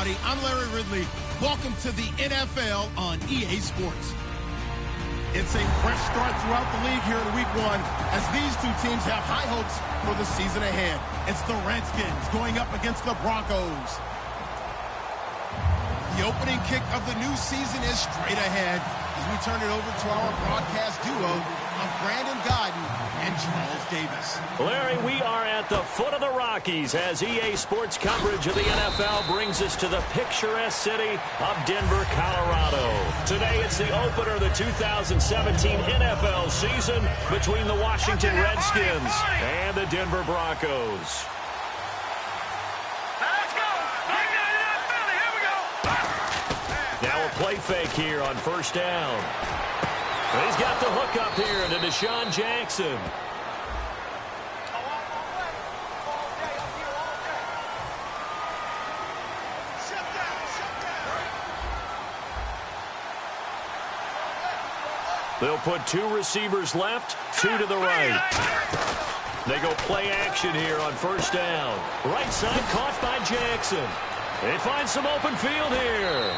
everybody. I'm Larry Ridley. Welcome to the NFL on EA Sports. It's a fresh start throughout the league here in Week 1 as these two teams have high hopes for the season ahead. It's the Redskins going up against the Broncos. The opening kick of the new season is straight ahead as we turn it over to our broadcast duo of Brandon Godden and Charles Davis. Larry, we are at the foot of the Rockies as EA Sports coverage of the NFL brings us to the picturesque city of Denver, Colorado. Today it's the opener of the 2017 NFL season between the Washington Redskins and the Denver Broncos. Now a play fake here on first down. He's got the hook up here to Deshaun Jackson. They'll put two receivers left, two to the right. They go play action here on first down. Right side caught by Jackson. They find some open field here.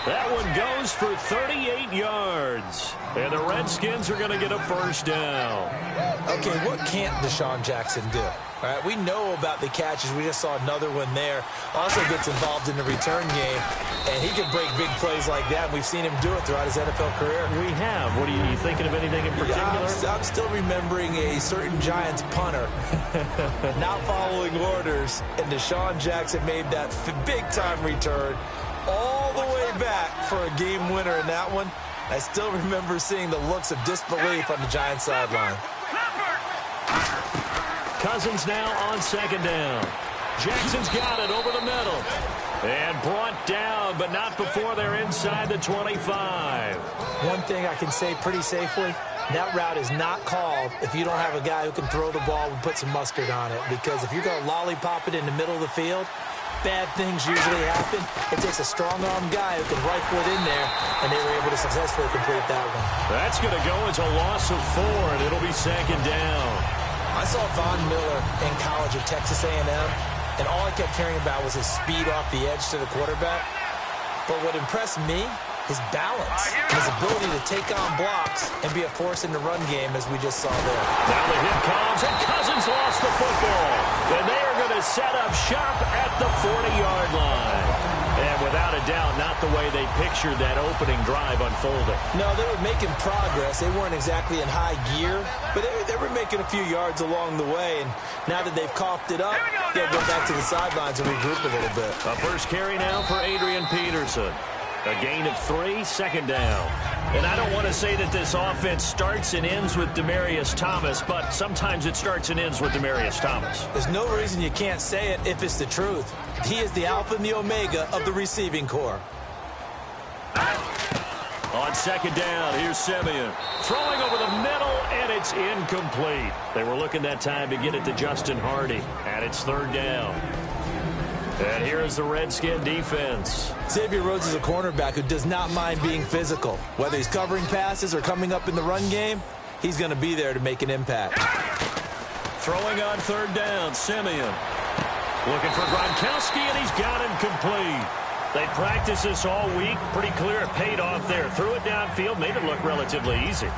That one goes for 38 yards. And the Redskins are going to get a first down. Okay, what can't Deshaun Jackson do? All right, we know about the catches. We just saw another one there. Also gets involved in the return game. And he can break big plays like that. We've seen him do it throughout his NFL career. We have. What are you thinking of anything in particular? I'm still remembering a certain Giants punter not following orders. And Deshaun Jackson made that big-time return all the way back for a game winner in that one. I still remember seeing the looks of disbelief on the Giants sideline. Cousins now on second down. Jackson's got it over the middle. And brought down, but not before they're inside the 25. One thing I can say pretty safely, that route is not called if you don't have a guy who can throw the ball and put some mustard on it. Because if you're going to lollipop it in the middle of the field, bad things usually happen. It takes a strong-arm guy who can rifle it in there, and they were able to successfully complete that one. That's going to go as a loss of 4, and it'll be second down. I saw Von Miller in college at Texas A&M, and all I kept hearing about was his speed off the edge to the quarterback. But what impressed me, his balance, his ability to take on blocks and be a force in the run game, as we just saw there. Now the hit comes, and Cousins lost the football. And they are going to set up shop at the 40-yard line. And without a doubt, not the way they pictured that opening drive unfolding. No, they were making progress. They weren't exactly in high gear, but they were making a few yards along the way. And now that they've coughed it up, they'll go back to the sidelines and regroup a little bit. A first carry now for Adrian Peterson. A gain of 3, second down. And I don't want to say that this offense starts and ends with Demaryius Thomas, but sometimes it starts and ends with Demaryius Thomas. There's no reason you can't say it if it's the truth. He is the alpha and the omega of the receiving corps. On second down, here's Simeon. Throwing over the middle, and it's incomplete. They were looking that time to get it to Justin Hardy, and it's third down. And here is the Redskin defense. Xavier Rhodes is a cornerback who does not mind being physical. Whether he's covering passes or coming up in the run game, he's going to be there to make an impact. Throwing on third down, Simeon. Looking for Gronkowski, and he's got him complete. They practiced this all week. Pretty clear it paid off there. Threw it downfield, made it look relatively easy.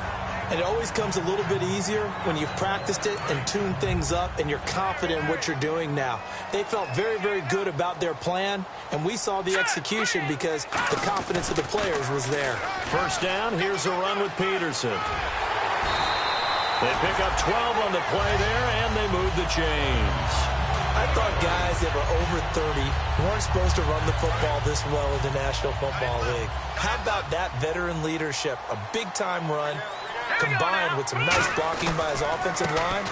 And it always comes a little bit easier when you've practiced it and tuned things up and you're confident in what you're doing now. They felt very, very good about their plan, and we saw the execution because the confidence of the players was there. First down, here's a run with Peterson. They pick up 12 on the play there, and they move the chains. I thought guys that were over 30 weren't supposed to run the football this well in the National Football League. How about that veteran leadership? A big-time run, combined with some nice blocking by his offensive line,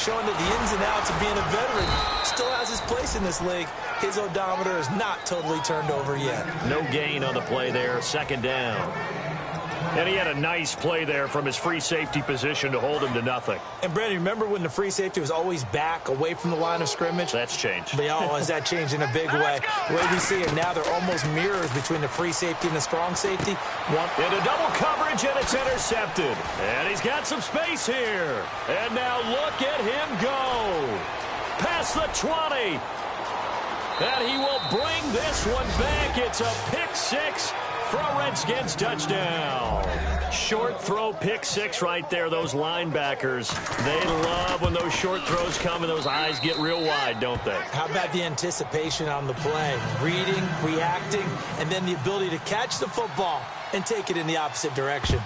showing that the ins and outs of being a veteran still has his place in this league. His odometer is not totally turned over yet. No gain on the play there, second down. And he had a nice play there from his free safety position to hold him to nothing. And, Brandon, remember when the free safety was always back away from the line of scrimmage? That's changed. Has that changed in a big way? The way we see it now, they're almost mirrors between the free safety and the strong safety. Into double coverage, and it's intercepted. And he's got some space here. And now look at him go. Past the 20. And he will bring this one back. It's a pick six for a Redskins touchdown. Short throw pick six right there. Those linebackers, they love when those short throws come and those eyes get real wide, don't they? How about the anticipation on the play? Reading, reacting, and then the ability to catch the football and take it in the opposite direction.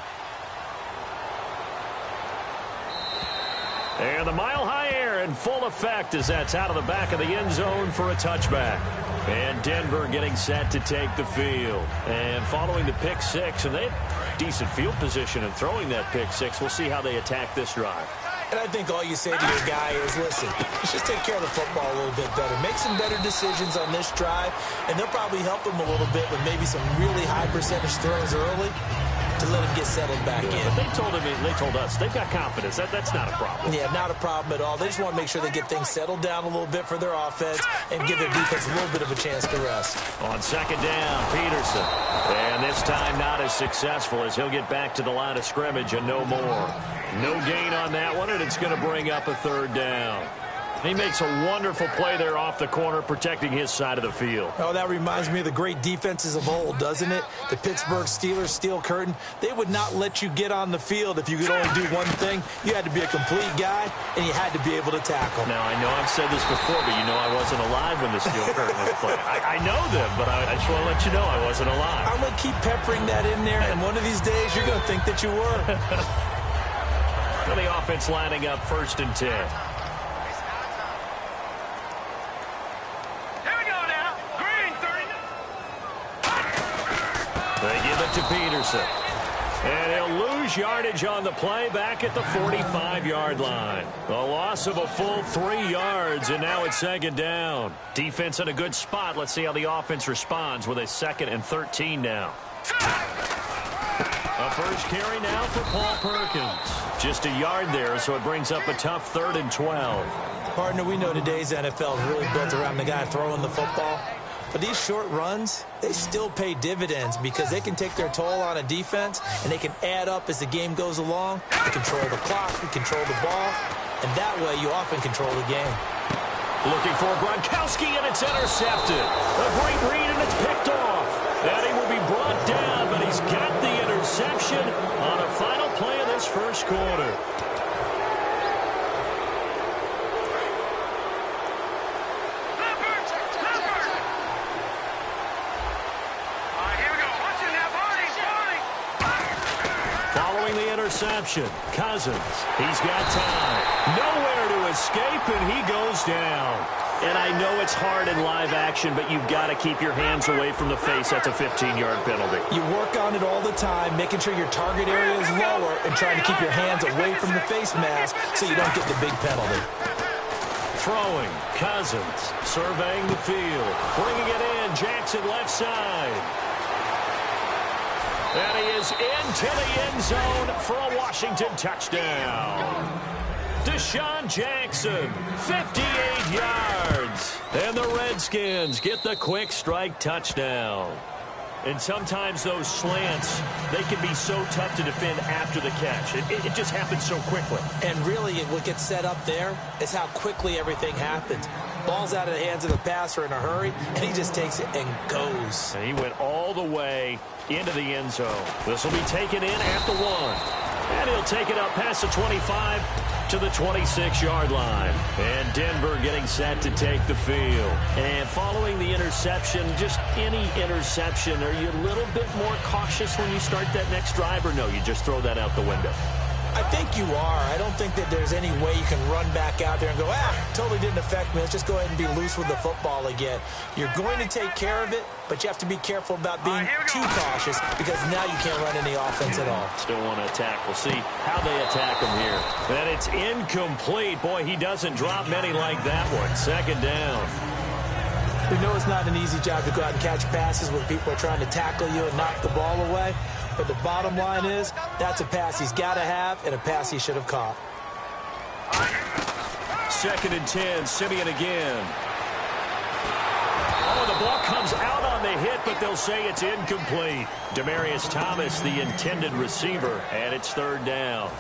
And the mile-high air in full effect as that's out of the back of the end zone for a touchback. And Denver getting set to take the field. And following the pick six, and they have decent field position in throwing that pick six. We'll see how they attack this drive. And I think all you say to your guy is, listen, let's just take care of the football a little bit better. Make some better decisions on this drive, and they'll probably help him a little bit with maybe some really high percentage throws early to let him get settled back in. But they told us they've got confidence. That's not a problem. Yeah, not a problem at all. They just want to make sure they get things settled down a little bit for their offense and give their defense a little bit of a chance to rest. On second down, Peterson. And this time not as successful as he'll get back to the line of scrimmage and no more. No gain on that one, and it's going to bring up a third down. He makes a wonderful play there off the corner, protecting his side of the field. Oh, that reminds me of the great defenses of old, doesn't it? The Pittsburgh Steelers steel curtain. They would not let you get on the field if you could only do one thing. You had to be a complete guy, and you had to be able to tackle. Now, I know I've said this before, but you know I wasn't alive when the steel curtain was played. I know them, but I just want to let you know I wasn't alive. I'm going to keep peppering that in there, and one of these days you're going to think that you were. Well, the offense lining up 1st and 10. They give it to Peterson. And he'll lose yardage on the play back at the 45-yard line. A loss of a full 3 yards, and now it's second down. Defense in a good spot. Let's see how the offense responds with a 2nd and 13 now. A first carry now for Paul Perkins. Just a yard there, so it brings up a tough 3rd and 12. Partner, we know today's NFL is really built around the guy throwing the football. But these short runs, they still pay dividends because they can take their toll on a defense, and they can add up as the game goes along. They control the clock, they control the ball, and that way you often control the game. Looking for Gronkowski, and it's intercepted. A great read, and it's picked off. And he will be brought down, but he's got the interception on a final play of this first quarter. Interception. Cousins. He's got time. Nowhere to escape, and he goes down. And I know it's hard in live action, but you've got to keep your hands away from the face. That's a 15-yard penalty. You work on it all the time, making sure your target area is lower and trying to keep your hands away from the face mask so you don't get the big penalty. Throwing. Cousins. Surveying the field. Bringing it in. Jackson left side. And he is into the end zone for a Washington touchdown. Deshaun Jackson, 58 yards. And the Redskins get the quick strike touchdown. And sometimes those slants, they can be so tough to defend after the catch. It just happens so quickly. And really, what gets set up there is how quickly everything happens. Ball's out of the hands of the passer in a hurry, and he just takes it and goes. And he went all the way into the end zone. This will be taken in at the 1. And he'll take it up past the 25 to the 26-yard line. And Denver getting set to take the field. And following the interception, just any interception, are you a little bit more cautious when you start that next drive, or no, you just throw that out the window? I think you are. I don't think that there's any way you can run back out there and go, totally didn't affect me. Let's just go ahead and be loose with the football again. You're going to take care of it, but you have to be careful about being too cautious because now you can't run any offense at all. Still want to attack. We'll see how they attack him here. And it's incomplete. Boy, he doesn't drop many like that one. Second down. We know it's not an easy job to go out and catch passes when people are trying to tackle you and knock the ball away. But the bottom line is, that's a pass he's got to have and a pass he should have caught. 2nd and 10, Simeon again. Oh, the ball comes out on the hit, but they'll say it's incomplete. Demaryius Thomas, the intended receiver, and it's 3rd down.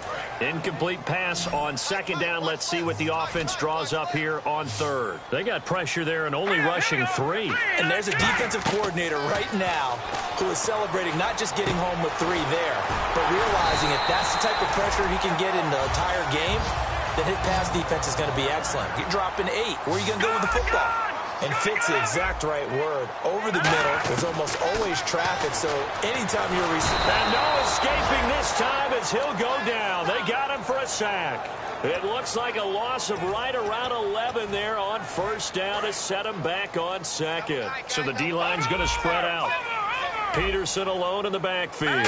Incomplete pass on second down. Let's see what the offense draws up here on third. They got pressure there and only rushing 3. And there's a defensive coordinator right now who is celebrating not just getting home with 3 there, but realizing if that's the type of pressure he can get in the entire game, then his pass defense is going to be excellent. You're dropping 8. Where are you going to go with the football? And fit's the exact right word. Over the middle, there's almost always traffic, so anytime you're receiving... And no escaping this time as he'll go down. They got him for a sack. It looks like a loss of right around 11 there on first down to set him back on second. So the D-line's going to spread out. Peterson alone in the backfield.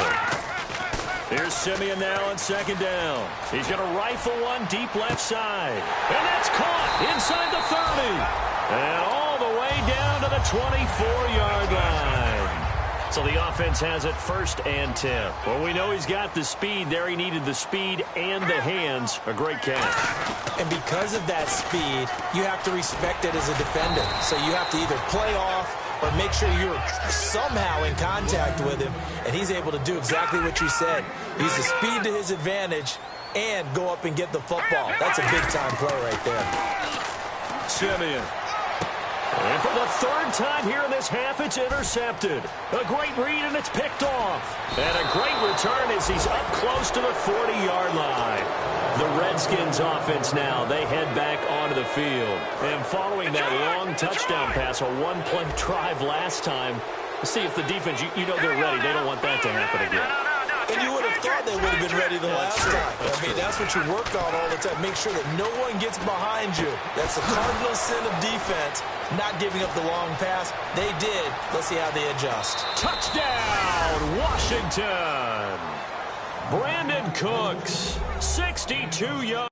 Here's Simeon now on second down. He's going to rifle one deep left side. And that's caught inside the 30. And all the way down to the 24-yard line. So the offense has it first and 10. Well, we know he's got the speed there. He needed the speed and the hands. A great catch. And because of that speed, you have to respect it as a defender. So you have to either play off or make sure you're somehow in contact with him. And he's able to do exactly what you said. Use the speed to his advantage and go up and get the football. That's a big-time play right there. Simeon. And for the third time here in this half, it's intercepted. A great read, and it's picked off. And a great return as he's up close to the 40-yard line. The Redskins offense now, they head back onto the field. And following that long touchdown pass, a one-play drive last time, see if the defense, you know they're ready. They don't want that to happen again. And you would have thought they would have been ready the last time. I mean, that's what you work on all the time. Make sure that no one gets behind you. That's the cardinal sin of defense, not giving up the long pass. They did. Let's see how they adjust. Touchdown, Washington. Brandon Cooks, 62 yards.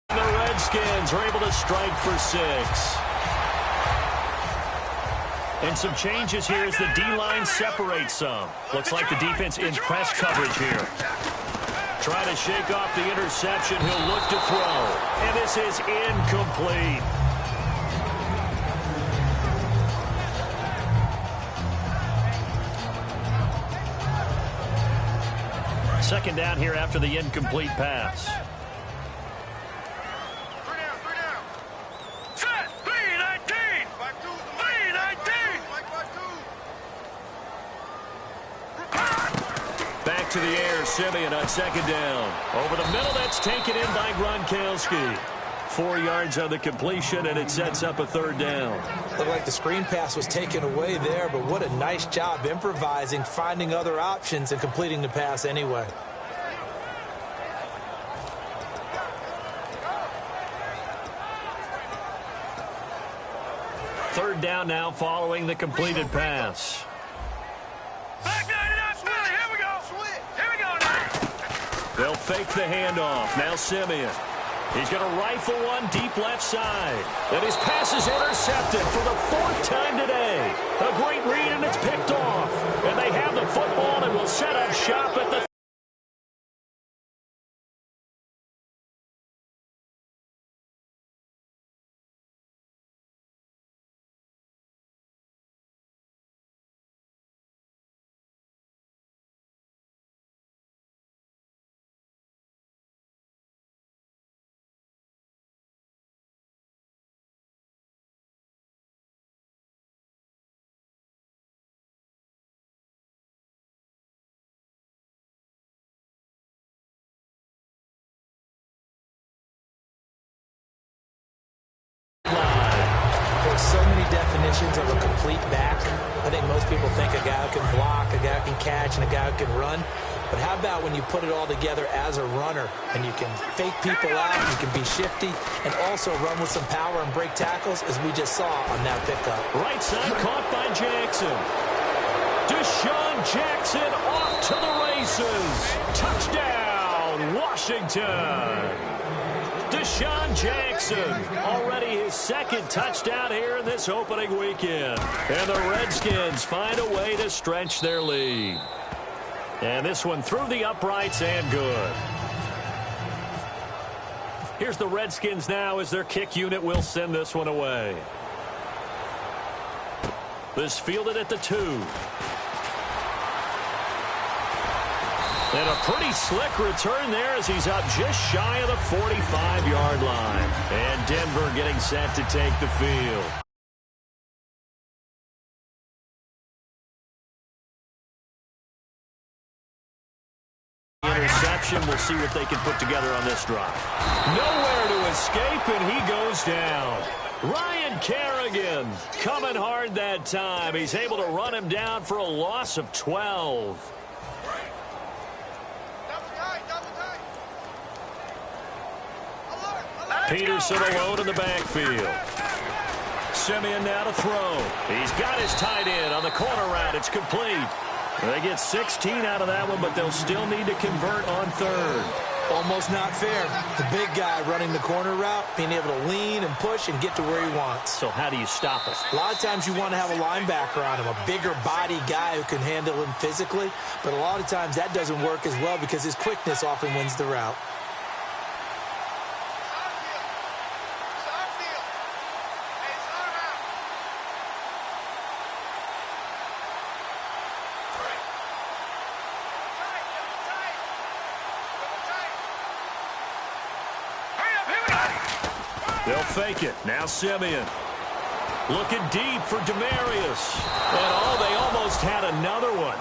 The Redskins are able to strike for 6. And some changes here as the D-line separates some. Looks like the defense in press coverage here. Trying to shake off the interception. He'll look to throw. And this is incomplete. Second down here after the incomplete pass. Back to the air, Simeon on second down. Over the middle, that's taken in by Gronkowski. 4 yards on the completion, and it sets up a third down. Looked like the screen pass was taken away there, but what a nice job improvising, finding other options, and completing the pass anyway. Third down now following the completed pass. They'll fake the handoff. Now Simeon. He's going to rifle one deep left side. And his pass is intercepted for the 4th time today. A great read, and it's picked off. And they have the football and will set up shop at the definitions of a complete back. I think most people think a guy who can block, a guy who can catch, and a guy who can run. But how about when you put it all together as a runner, and you can fake people out, you can be shifty, and also run with some power and break tackles, as we just saw on that pickup. Right side caught by Jackson. Deshaun Jackson off to the races. Touchdown, Washington. Deshaun Jackson, already his second touchdown here in this opening weekend. And the Redskins find a way to stretch their lead. And this one through the uprights and good. Here's the Redskins now as their kick unit will send this one away. This fielded at the 2. And a pretty slick return there as he's out just shy of the 45-yard line. And Denver getting set to take the field. Interception. We'll see what they can put together on this drive. Nowhere to escape, and he goes down. Ryan Kerrigan coming hard that time. He's able to run him down for a loss of 12. Peterson alone in the backfield. Simeon now to throw. He's got his tight end on the corner route. It's complete. They get 16 out of that one, but they'll still need to convert on third. Almost not fair. The big guy running the corner route, being able to lean and push and get to where he wants. So how do you stop it? A lot of times you want to have a linebacker on him, a bigger body guy who can handle him physically. But a lot of times that doesn't work as well because his quickness often wins the route. They'll fake it. Now Simeon. Looking deep for Demarius. And they almost had another one.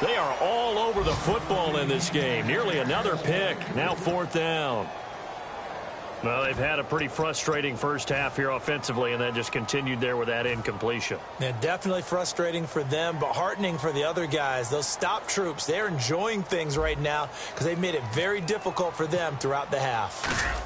They are all over the football in this game. Nearly another pick. Now 4th down. Well, they've had a pretty frustrating first half here offensively, and then just continued there with that incompletion. Yeah, definitely frustrating for them, but heartening for the other guys. Those stop troops, they're enjoying things right now because they've made it very difficult for them throughout the half.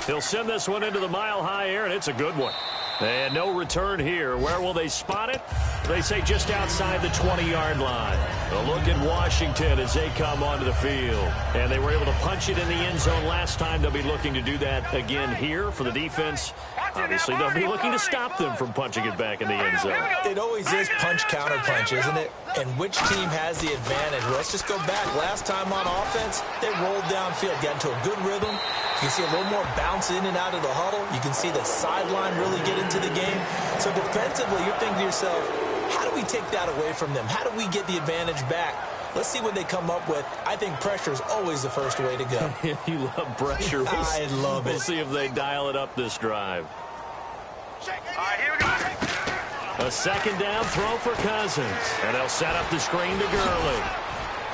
He'll send this one into the mile-high air, and it's a good one. And no return here. Where will they spot it? They say just outside the 20-yard line. A look at Washington as they come onto the field. And they were able to punch it in the end zone last time. They'll be looking to do that again here for the defense. Obviously, they'll be looking to stop them from punching it back in the end zone. It always is punch-counter-punch, isn't it? And which team has the advantage? Well, let's just go back. Last time on offense, they rolled downfield, got into a good rhythm. You can see a little more bounce in and out of the huddle. You can see the sideline really get into the game. So defensively, you're thinking to yourself, how do we take that away from them? How do we get the advantage back? Let's see what they come up with. I think pressure is always the first way to go. You love pressure. I love it. We'll see if they dial it up this drive. All right, here we go. A second down throw for Cousins. And they'll set up the screen to Gurley.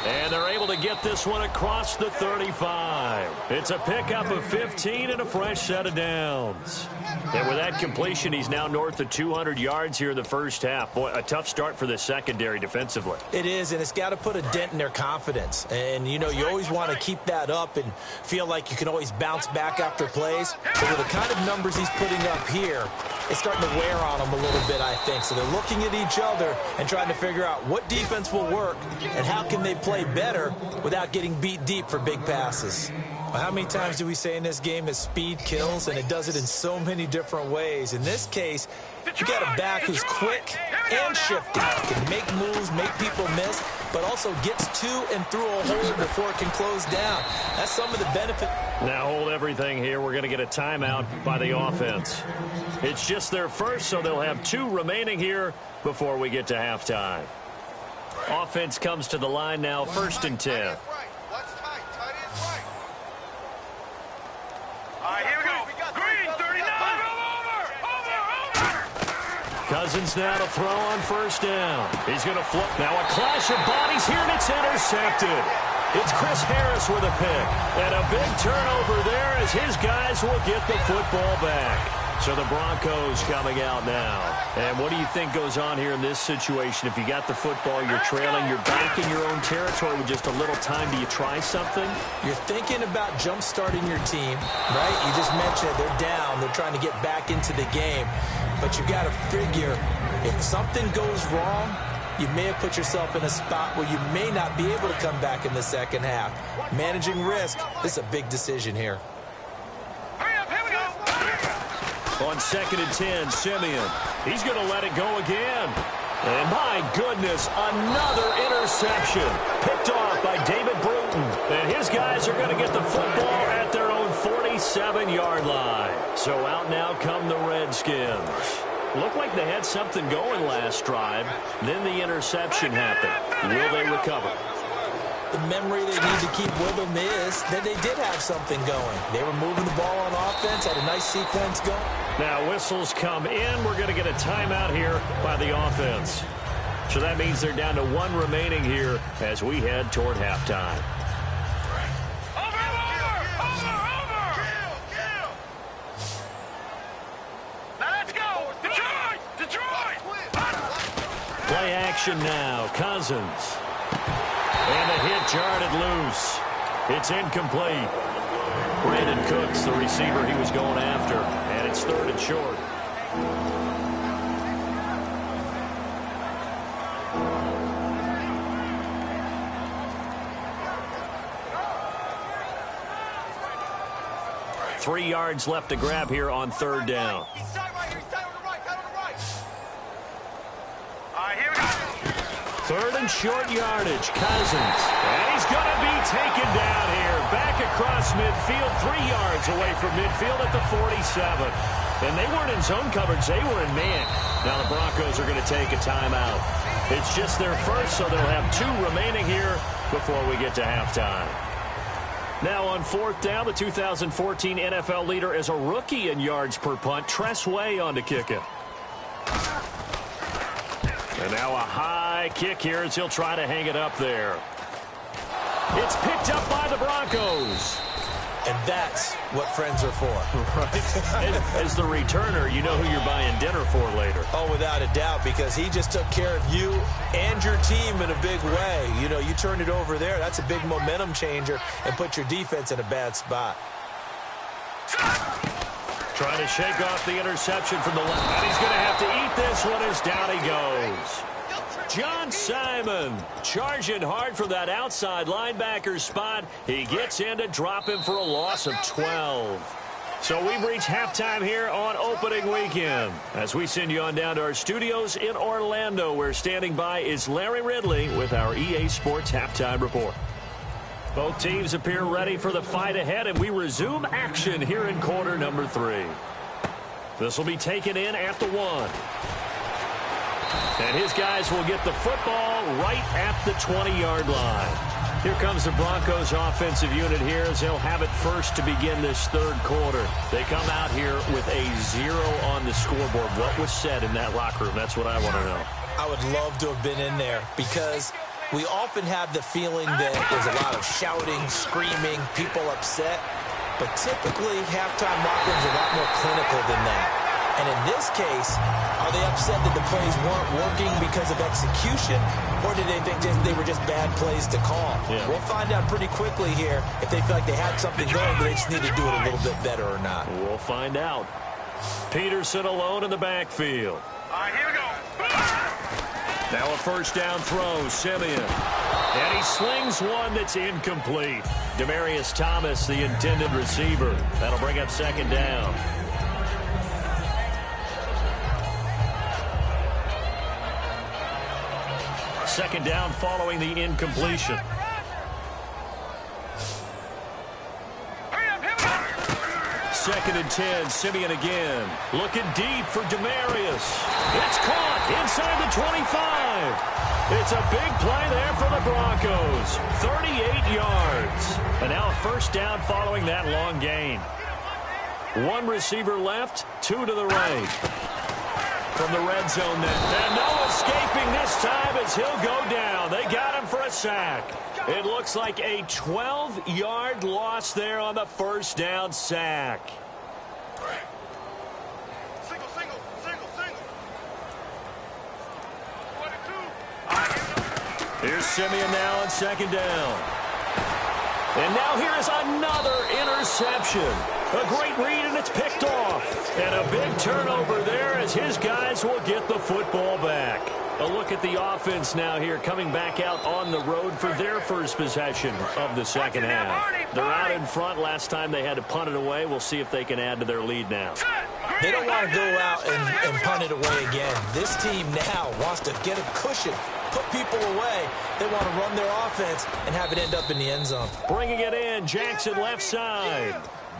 And they're able to get this one across the 35. It's a pickup of 15 and a fresh set of downs. And with that completion, he's now north of 200 yards here in the first half. Boy, a tough start for the secondary defensively. It is, and it's got to put a dent in their confidence. And, you know, you always want to keep that up and feel like you can always bounce back after plays. But with the kind of numbers he's putting up here, it's starting to wear on them a little bit, I think. So they're looking at each other and trying to figure out what defense will work and how can they play better without getting beat deep for big passes. Well, how many times do we say in this game that speed kills, and it does it in so many different ways? In this case, you got a back who's quick and shifty, can make moves, make people miss, but also gets to and through a hole before it can close down. That's some of the benefit. Now hold everything here. We're going to get a timeout by the offense. It's just their first, so they'll have 2 remaining here before we get to halftime. Offense comes to the line now, 1st and 10. Cousins now to throw on 1st down. He's going to flip. Now a clash of bodies here, and it's intercepted. It's Chris Harris with a pick. And a big turnover there as his guys will get the football back. So the Broncos coming out now. And what do you think goes on here in this situation? If you got the football, you're trailing, you're back in your own territory with just a little time. Do you try something? You're thinking about jump-starting your team, right? You just mentioned it. They're down. They're trying to get back into the game. But you got to figure, if something goes wrong, you may have put yourself in a spot where you may not be able to come back in the second half. Managing risk, this is a big decision here. On 2nd and 10, Simeon. He's going to let it go again. And my goodness, another interception. Picked off by David Bruton. And his guys are going to get the football at their own 47-yard line. So out now come the Redskins. Looked like they had something going last drive. Then the interception happened. Will they recover? The memory they need to keep with them is that they did have something going. They were moving the ball on offense, had a nice sequence going. Now whistles come in. We're going to get a timeout here by the offense. So that means they're down to 1 remaining here as we head toward halftime. Now let's go. Detroit. Play action now. Cousins. And the hit jarred loose. It's incomplete. Brandon Cooks, the receiver he was going after. And it's 3rd and short. Three yards left to grab here on 3rd down. He's tight right here. He's tight on the right. Tight on the right. All right, here we go. 3rd and short yardage. Cousins. And he's going to be taken down here. Back across midfield. 3 yards away from midfield at the 47. And they weren't in zone coverage. They were in man. Now the Broncos are going to take a timeout. It's just their first, so they'll have 2 remaining here before we get to halftime. Now on 4th down, the 2014 NFL leader is a rookie in yards per punt. Tress Way on to kick it. And now a high kick here as he'll try to hang it up there. It's picked up by the Broncos. And that's what friends are for. Right. As the returner, you know who you're buying dinner for later. Oh, without a doubt, because he just took care of you and your team in a big way. You know, you turned it over there. That's a big momentum changer and put your defense in a bad spot. Trying to shake off the interception from the left. And he's going to have to eat this one as down he goes. John Simon charging hard for that outside linebacker spot. He gets in to drop him for a loss of 12. So we've reached halftime here on opening weekend. As we send you on down to our studios in Orlando, where standing by is Larry Ridley with our EA Sports Halftime Report. Both teams appear ready for the fight ahead, and we resume action here in quarter number 3. This will be taken in at the 1. And his guys will get the football right at the 20-yard line. Here comes the Broncos offensive unit here as they'll have it first to begin this 3rd quarter. They come out here with a 0 on the scoreboard. What was said in that locker room? That's what I want to know. I would love to have been in there because we often have the feeling that there's a lot of shouting, screaming, people upset. But typically, halftime locker rooms are a lot more clinical than that. And in this case, are they upset that the plays weren't working because of execution, or did they think they were just bad plays to call? Yeah. We'll find out pretty quickly here if they feel like they had something going, but they just need to do it a little bit better or not. We'll find out. Peterson alone in the backfield. All right, here we go. Now a 1st down throw, Simeon. And he slings one that's incomplete. Demaryius Thomas, the intended receiver. That'll bring up 2nd down. Second down following the incompletion. Second and 10, Simeon again. Looking deep for Demaryius. It's caught inside the 25. It's a big play there for the Broncos. 38 yards. And now a 1st down following that long gain. 1 receiver left, 2 to the right. From the red zone then. And no escaping this time as he'll go down. They got him for a sack. It looks like a 12-yard loss there on the 1st down sack. Here's Simeon now on second down. And now here is another interception. A great read, and it's picked off. And a big turnover there as his guys will get the football back. A look at the offense now here, coming back out on the road for their first possession of the second half. They're out in front. Last time they had to punt it away. We'll see if they can add to their lead now. They don't want to go out and punt it away again. This team now wants to get a cushion, put people away. They want to run their offense and have it end up in the end zone. Bringing it in, Jackson left side.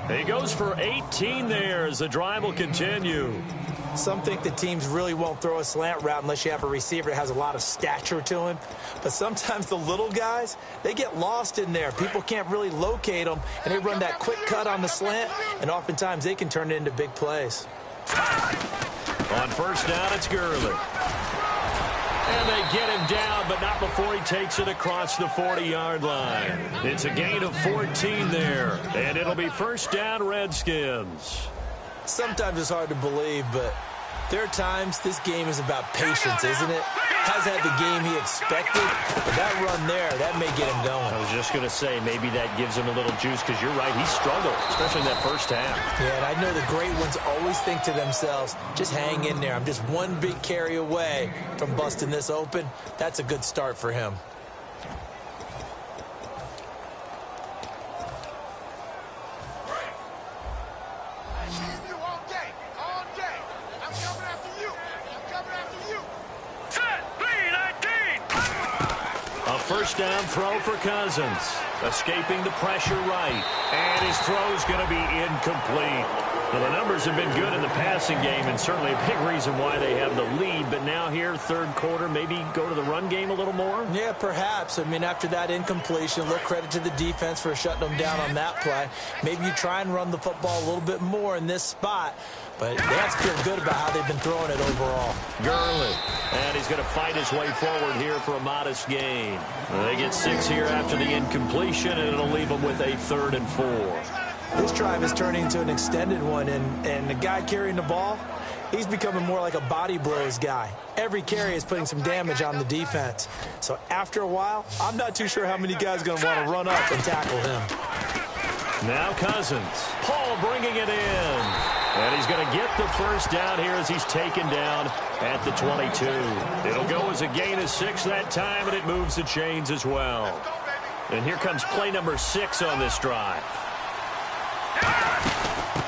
He goes for 18 there as the drive will continue. Some think the teams really won't throw a slant route unless you have a receiver that has a lot of stature to him. But sometimes the little guys, they get lost in there. People can't really locate them, and they run that quick cut on the slant, and oftentimes they can turn it into big plays. On first down, it's Gurley. And they get him down, but not before he takes it across the 40-yard line. It's a gain of 14 there, and it'll be first down, Redskins. Sometimes it's hard to believe, but there are times this game is about patience, isn't it? Hasn't had the game he expected, but that run there, that may get him going. I was just going to say, maybe that gives him a little juice, because you're right, he struggled, especially in that first half. Yeah, and I know the great ones always think to themselves, just hang in there. I'm just one big carry away from busting this open. That's a good start for him. First down throw for Cousins. Escaping the pressure right. And his throw's going to be incomplete. Well, the numbers have been good in the passing game, and certainly a big reason why they have the lead. But now here, third quarter, maybe go to the run game a little more? Yeah, perhaps. I mean, after that incompletion, a little credit to the defense for shutting them down on that play. Maybe you try and run the football a little bit more in this spot. But they have to feel good about how they've been throwing it overall. Gurley. And he's going to fight his way forward here for a modest gain. They get 6 here after the incompletion, and it'll leave them with a 3rd and 4. This drive is turning into an extended one, and the guy carrying the ball, he's becoming more like a body blows guy. Every carry is putting some damage on the defense. So after a while, I'm not too sure how many guys are going to want to run up and tackle him. Now Cousins. Paul bringing it in. And he's going to get the first down here as he's taken down at the 22. It'll go as a gain of 6 that time, and it moves the chains as well. And here comes play number 6 on this drive.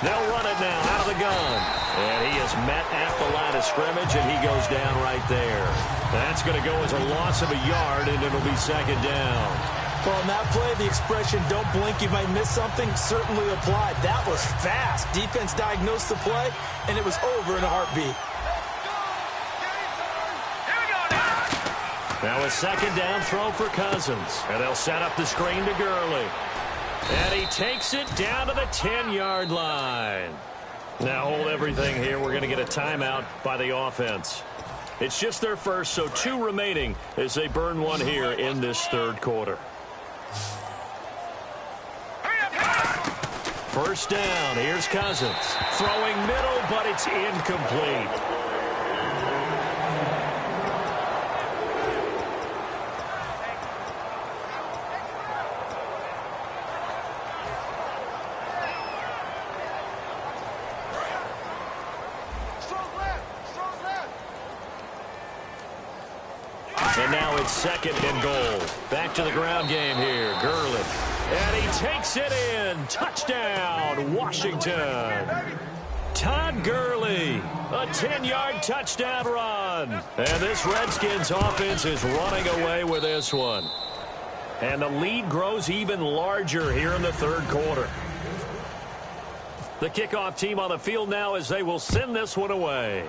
They'll run it now out of the gun. And he is met at the line of scrimmage, and he goes down right there. That's going to go as a loss of a yard, and it'll be 2nd down. Well, in that play, the expression, don't blink, you might miss something, certainly applied. That was fast. Defense diagnosed the play, and it was over in a heartbeat. Now a 2nd down throw for Cousins. And they'll set up the screen to Gurley. And he takes it down to the 10-yard line. Now hold everything here. We're going to get a timeout by the offense. It's just their first, so 2 remaining as they burn one here in this 3rd quarter. First down, here's Cousins. Throwing middle, but it's incomplete. And now it's 2nd and goal. Back to the ground game here. Gurley. And he takes it in. Touchdown, Washington. Todd Gurley, a 10-yard touchdown run. And this Redskins offense is running away with this one. And the lead grows even larger here in the 3rd quarter. The kickoff team on the field now as they will send this one away.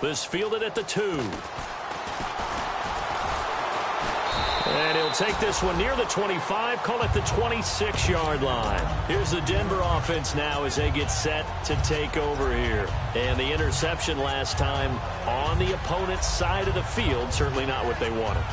This fielded at the 2. And he'll take this one near the 25, call it the 26-yard line. Here's the Denver offense now as they get set to take over here. And the interception last time on the opponent's side of the field, certainly not what they wanted.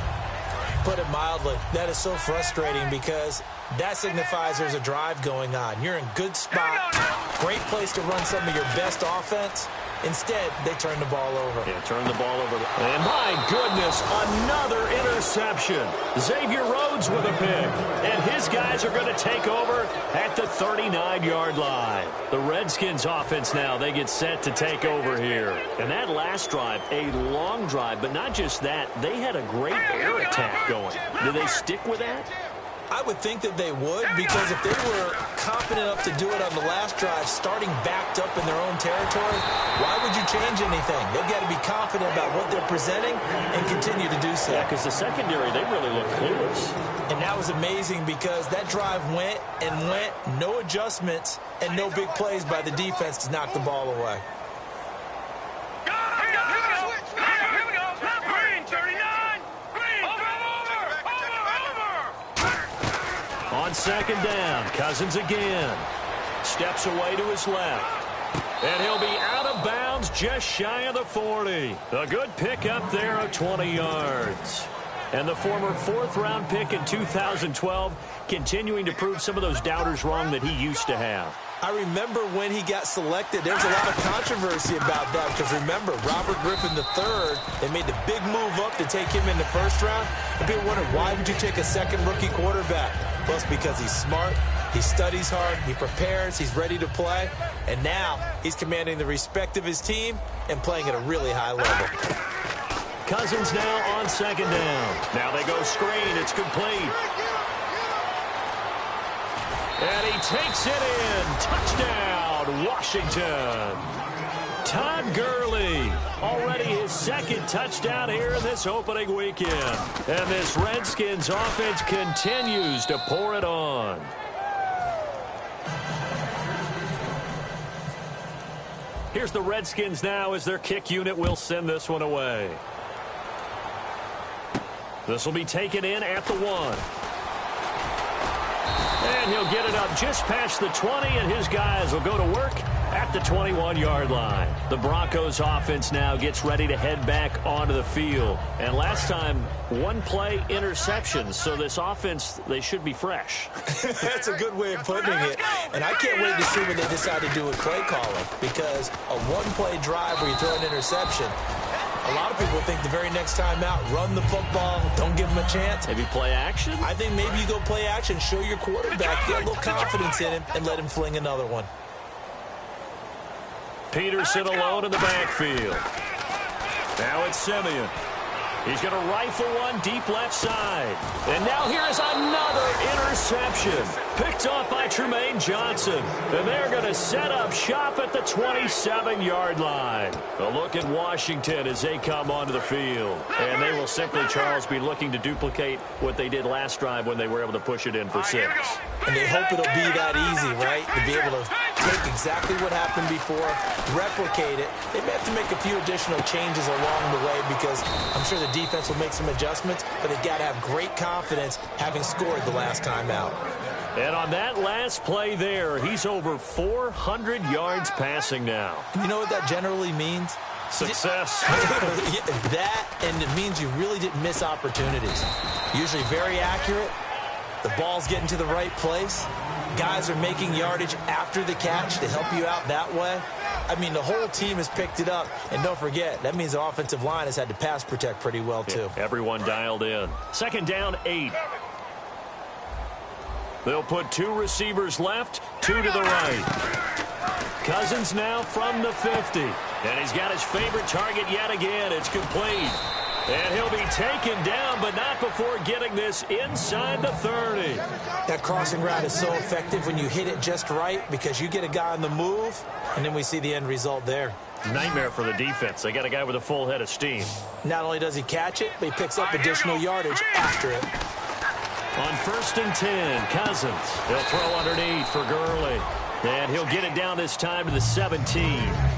Put it mildly, that is so frustrating because that signifies there's a drive going on. You're in good spot, great place to run some of your best offense, Instead, they turn the ball over. Yeah, turn the ball over. And my goodness, another interception. Xavier Rhodes with a pick. And his guys are going to take over at the 39-yard line. The Redskins offense now, they get set to take over here. And that last drive, a long drive, but not just that, they had a great air attack going. Do they stick with that? I would think that they would, because if they were confident enough to do it on the last drive, starting backed up in their own territory, why would you change anything? They've got to be confident about what they're presenting and continue to do so. Yeah, because the secondary, they really look clueless. And that was amazing because that drive went and went, no adjustments, and no big plays by the defense to knock the ball away. On second down, Cousins again. Steps away to his left. And he'll be out of bounds just shy of the 40. A good pickup there of 20 yards. And the former fourth-round pick in 2012 continuing to prove some of those doubters wrong that he used to have. I remember when he got selected, there was a lot of controversy about that because remember, Robert Griffin III, they made the big move up to take him in the first round. And people wondered, why would you take a second rookie quarterback? Well, it's because he's smart, he studies hard, he prepares, he's ready to play, and now he's commanding the respect of his team and playing at a really high level. Cousins now on second down. Now they go screen, it's complete. And he takes it in. Touchdown, Washington. Todd Gurley, already his second touchdown here in this opening weekend. And this Redskins offense continues to pour it on. Here's the Redskins now as their kick unit will send this one away. This will be taken in at the 1. And he'll get it up just past the 20, and his guys will go to work at the 21-yard line. The Broncos offense now gets ready to head back onto the field. And last time, one-play interceptions, so this offense, they should be fresh. That's a good way of putting it. And I can't wait to see what they decide to do with play calling, because a one-play drive where you throw an interception, a lot of people think the very next time out, run the football, don't give him a chance. Maybe play action? I think maybe you go play action, show your quarterback, get a little confidence in him, and let him fling another one. Peterson alone in the backfield. Now it's Simeon. He's going to rifle one deep left side. And now here is another interception. Picked off by Tremaine Johnson. And they're going to set up shop at the 27-yard line. A look at Washington as they come onto the field. And they will simply, Charles, be looking to duplicate what they did last drive when they were able to push it in for 6. And they hope it'll be that easy, right? To be able to take exactly what happened before, replicate it. They may have to make a few additional changes along the way because I'm sure the defense will make some adjustments, but they've got to have great confidence having scored the last time out. And on that last play there, he's over 400 yards passing now. You know what that generally means? Success. That, and it means you really didn't miss opportunities. Usually very accurate. The ball's getting to the right place. Guys are making yardage after the catch to help you out that way. I mean, the whole team has picked it up. And don't forget, that means the offensive line has had to pass protect pretty well, too. Yeah, everyone dialed in. Second down, 8. They'll put 2 receivers left, 2 to the right. Cousins now from the 50. And he's got his favorite target yet again. It's complete. And he'll be taken down, but not before getting this inside the 30. That crossing route is so effective when you hit it just right because you get a guy on the move, and then we see the end result there. Nightmare for the defense. They got a guy with a full head of steam. Not only does he catch it, but he picks up additional yardage after it. On 1st and 10, Cousins. He'll throw underneath for Gurley. And he'll get it down this time to the 17.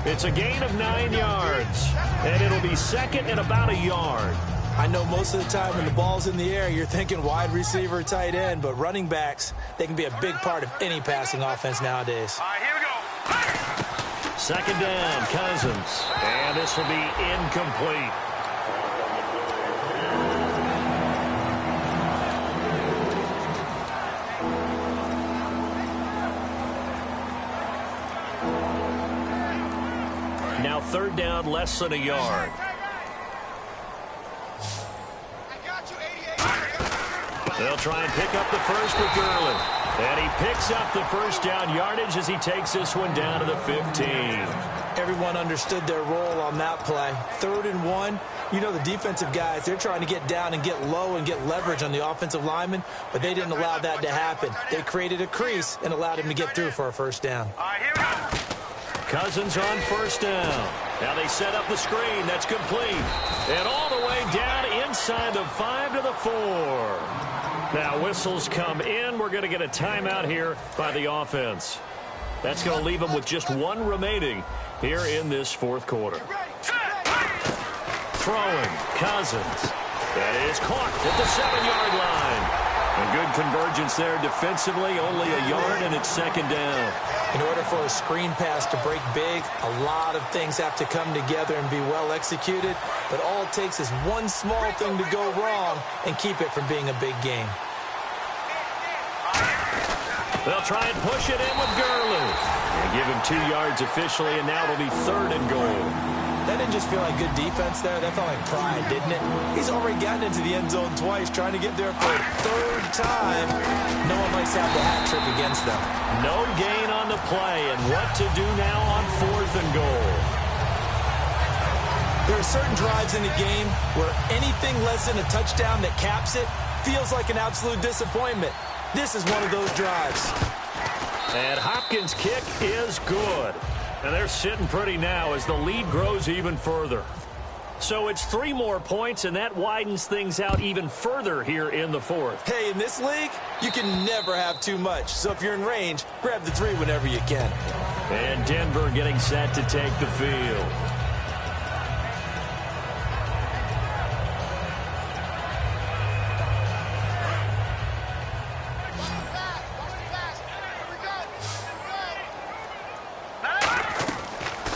It's a gain of 9 yards. And it'll be second and about a yard. I know most of the time when the ball's in the air, you're thinking wide receiver, tight end, but running backs, they can be a big part of any passing offense nowadays. All right, here we go. Second down, Cousins. And this will be incomplete. Now third down, less than a yard. They'll try and pick up the first with Gurley. And he picks up the first down yardage as he takes this one down to the 15. Everyone understood their role on that play. 3rd and 1. You know the defensive guys, they're trying to get down and get low and get leverage on the offensive lineman, but they didn't allow that to happen. They created a crease and allowed him to get through for a first down. All right, here we go. Cousins on first down. Now they set up the screen. That's complete. And all the way down inside the 5 to the 4. Now whistles come in. We're going to get a timeout here by the offense. That's going to leave them with just one remaining here in this fourth quarter. Throwing, Cousins. That is caught at the 7-yard line. And good convergence there defensively, only a yard, and it's second down. In order for a screen pass to break big, a lot of things have to come together and be well executed. But all it takes is one small thing to go wrong and keep it from being a big game. They'll try and push it in with Gurley. And give him 2 yards officially, and now it'll be 3rd and goal. That didn't just feel like good defense there. That felt like pride, didn't it? He's already gotten into the end zone twice, trying to get there for a 3rd time. No one likes to have the hat trick against them. No gain on the play, and what to do now on 4th and goal. There are certain drives in the game where anything less than a touchdown that caps it feels like an absolute disappointment. This is one of those drives. And Hopkins' kick is good. And they're sitting pretty now as the lead grows even further. So it's 3 more points, and that widens things out even further here in the 4th. Hey, in this league, you can never have too much. So if you're in range, grab the 3 whenever you can. And Denver getting set to take the field.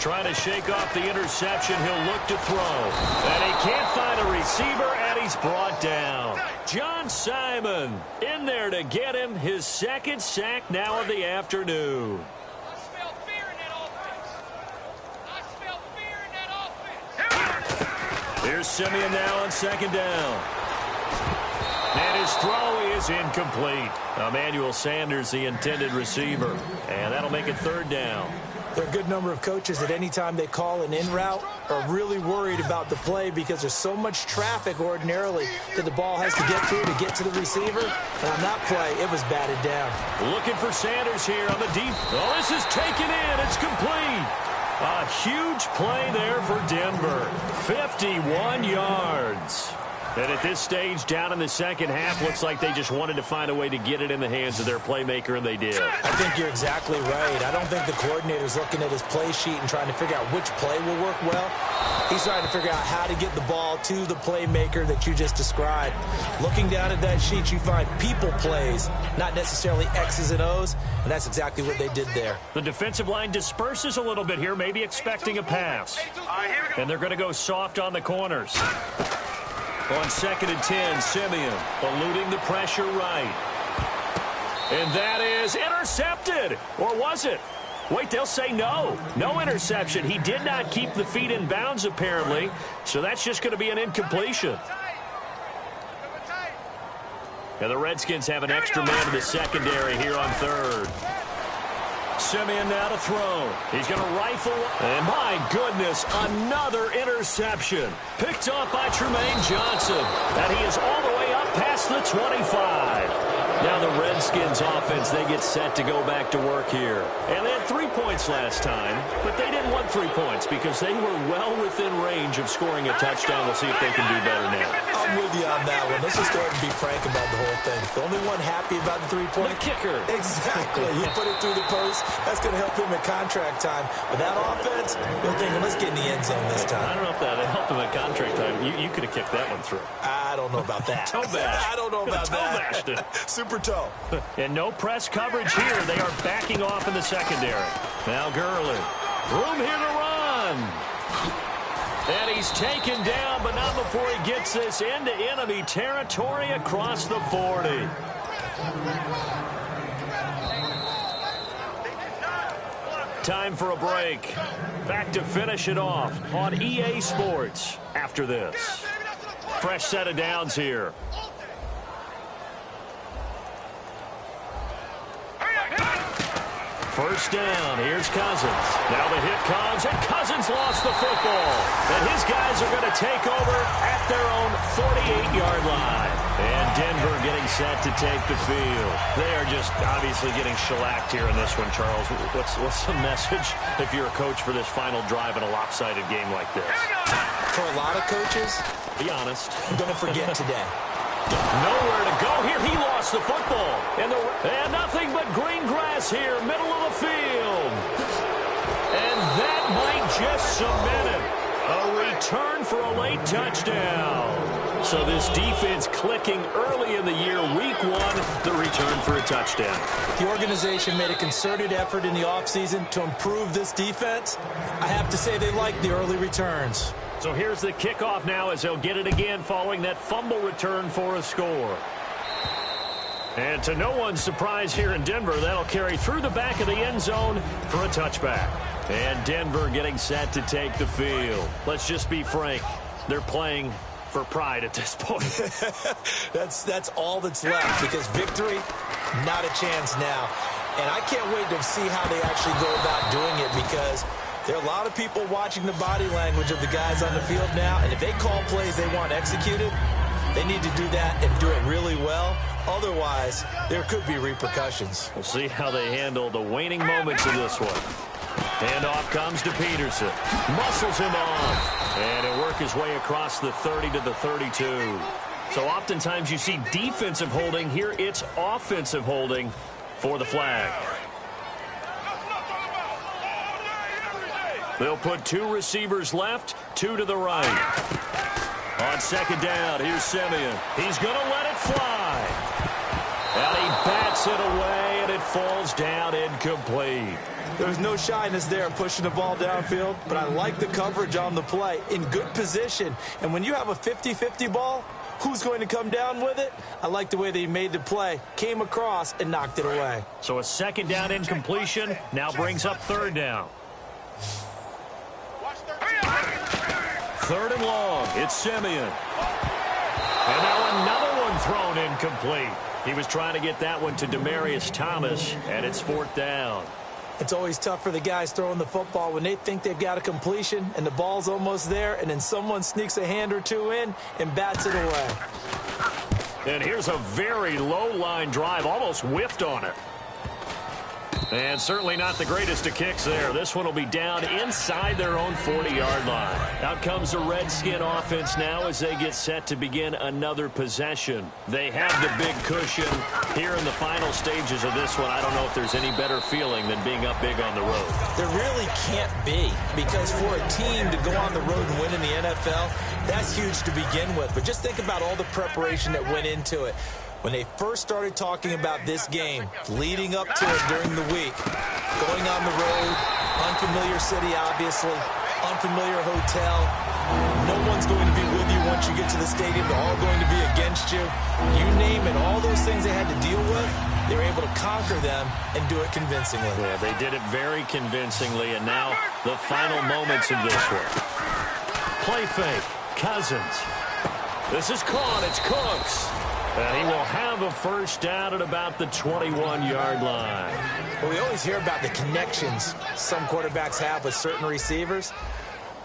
Trying to shake off the interception. He'll look to throw. And he can't find a receiver, and he's brought down. John Simon in there to get him his 2nd sack now of the afternoon. I smell fear in that offense. I smell fear in that offense. Here's Simeon now on 2nd down. And his throw is incomplete. Emmanuel Sanders, the intended receiver. And that'll make it 3rd down. There are a good number of coaches that any time they call an in route are really worried about the play because there's so much traffic ordinarily that the ball has to get through to get to the receiver. And on that play, it was batted down. Looking for Sanders here on the deep. Oh, this is taken in. It's complete. A huge play there for Denver. 51 yards. And at this stage, down in the second half, looks like they just wanted to find a way to get it in the hands of their playmaker, and they did. I think you're exactly right. I don't think the coordinator's looking at his play sheet and trying to figure out which play will work well. He's trying to figure out how to get the ball to the playmaker that you just described. Looking down at that sheet, you find people plays, not necessarily X's and O's, and that's exactly what they did there. The defensive line disperses a little bit here, maybe expecting a pass. And they're going to go soft on the corners. On 2nd and 10, Simeon eluding the pressure right. And that is intercepted. Or was it? Wait, they'll say no. No interception. He did not keep the feet in bounds, apparently. So that's just going to be an incompletion. And the Redskins have an extra man in the secondary here on 3rd. Simeon now to throw. He's going to rifle. And my goodness, another interception. Picked off by Tremaine Johnson. And he is all the way up past the 25. Now the Redskins offense, they get set to go back to work here. And they had 3 points last time, but they didn't want 3 points because they were well within range of scoring a touchdown. We'll see if they can do better now. I'm with you on that one. Let's just go ahead and be frank about the whole thing. The only one happy about the 3-point? The kicker. Exactly. He put it through the post. That's going to help him at contract time. With that offense, they're thinking, let's get in the end zone this time. I don't know if that helped him at contract time. You could have kicked that one through. I don't know about that. Toe bash. I don't know about that. Toe bashed it. Super toe. And no press coverage here. They are backing off in the secondary. Now Gurley. Room here to run. And he's taken down, but not before he gets this into enemy territory across the 40. Time for a break. Back to finish it off on EA Sports after this. Fresh set of downs here. First down, here's Cousins. Now the hit comes, and Cousins lost the football. And his guys are going to take over at their own 48-yard line. And Denver getting set to take the field. They are just obviously getting shellacked here in this one, Charles. What's the message if you're a coach for this final drive in a lopsided game like this? For a lot of coaches, be honest, I'm going to forget today. Nowhere to go here. He lost the football. And nothing but green grass here, middle of the field. And that might just cement it. A return for a late touchdown. So this defense clicking early in the year, week one, the return for a touchdown. The organization made a concerted effort in the offseason to improve this defense. I have to say they like the early returns. So here's the kickoff now as they'll get it again following that fumble return for a score. And to no one's surprise here in Denver, that'll carry through the back of the end zone for a touchback. And Denver getting set to take the field. Let's just be frank, they're playing for pride at this point. That's all that's left, because victory, not a chance now. And I can't wait to see how they actually go about doing it, because there are a lot of people watching the body language of the guys on the field now, and if they call plays they want executed, they need to do that and do it really well. Otherwise, there could be repercussions. We'll see how they handle the waning moments of this one. Handoff comes to Peterson. Muscles him off. And he'll work his way across the 30 to the 32. So oftentimes you see defensive holding. Here it's offensive holding for the flag. They'll put two receivers left, two to the right. On second down, here's Simeon. He's going to let it fly. And he bats it away, and it falls down incomplete. There's no shyness there pushing the ball downfield, but I like the coverage on the play. In good position. And when you have a 50-50 ball, who's going to come down with it? I like the way they made the play. Came across and knocked it away. So a second down incompletion now brings up third down. Third and long, it's Simeon. And now another one thrown incomplete. He was trying to get that one to Demaryius Thomas, and it's fourth down. It's always tough for the guys throwing the football when they think they've got a completion and the ball's almost there, and then someone sneaks a hand or two in and bats it away. And here's a very low line drive, almost whiffed on it. And certainly not the greatest of kicks there. This one will be down inside their own 40-yard line. Out comes the Redskin offense now as they get set to begin another possession. They have the big cushion here in the final stages of this one. I don't know if there's any better feeling than being up big on the road. There really can't be, because for a team to go on the road and win in the NFL, that's huge to begin with. But just think about all the preparation that went into it. When they first started talking about this game, leading up to it during the week, going on the road, unfamiliar city, obviously, unfamiliar hotel, no one's going to be with you once you get to the stadium. They're all going to be against you. You name it, all those things they had to deal with, they were able to conquer them and do it convincingly. Yeah, they did it very convincingly, and now the final moments of this one. Play fake, Cousins. This is caught, it's Cooks. And he will have a first down at about the 21-yard line. Well, we always hear about the connections some quarterbacks have with certain receivers.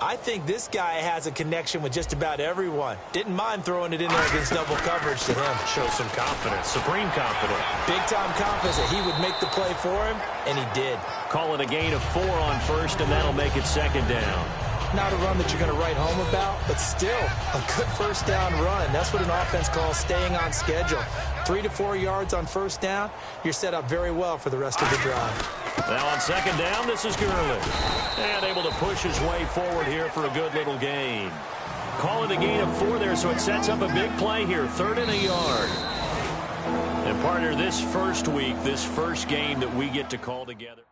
I think this guy has a connection with just about everyone. Didn't mind throwing it in there against double coverage to him. Shows some confidence, supreme confidence. Big-time confidence that he would make the play for him, and he did. Call it a gain of 4 on first, and that'll make it second down. Not a run that you're going to write home about, but still a good first down run. That's what an offense calls staying on schedule. 3 to 4 yards on first down, you're set up very well for the rest of the drive. Now on second down, this is Gurley. And able to push his way forward here for a good little gain. Call it a gain of 4 there, so it sets up a big play here. 3rd and a yard. And partner, this first week, this first game that we get to call together.